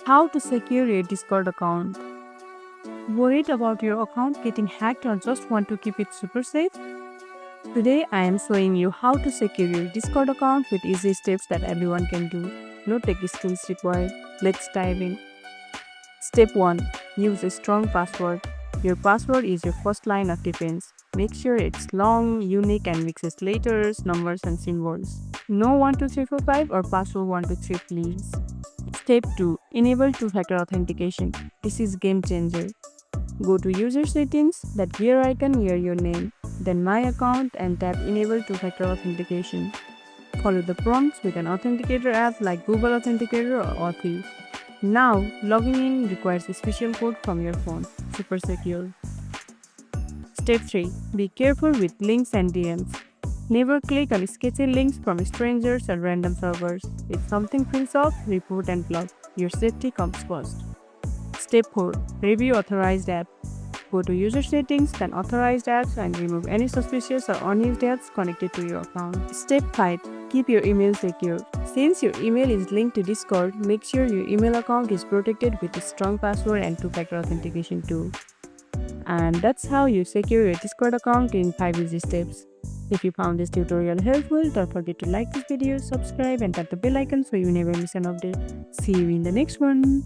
How to secure your Discord account. Worried about your account getting hacked or just want to keep it super safe? Today I am showing you how to secure your Discord account with easy steps that everyone can do. No tech skills required. Let's dive in. Step 1. Use a strong password. Your password is your first line of defense. Make sure it's long, unique, and mixes letters, numbers, and symbols. No 12345 or password 123 please. Step 2. Enable two-factor authentication. This is game changer. Go to user settings, that gear icon near your name, then my account and tap enable two-factor authentication. Follow the prompts with an authenticator app like Google Authenticator or Authy. Now, logging in requires a special code from your phone. Super secure. Step 3. Be careful with links and DMs. Never click on sketchy links from strangers or random servers. If something feels off, report and block. Your safety comes first. Step 4. Review authorized app. Go to user settings, then authorized apps and remove any suspicious or unused apps connected to your account. Step 5. Keep your email secure. Since your email is linked to Discord, make sure your email account is protected with a strong password and two-factor authentication too. And that's how you secure your Discord account in 5 easy steps. If you found this tutorial helpful, don't forget to like this video, subscribe and tap the bell icon so you never miss an update. See you in the next one.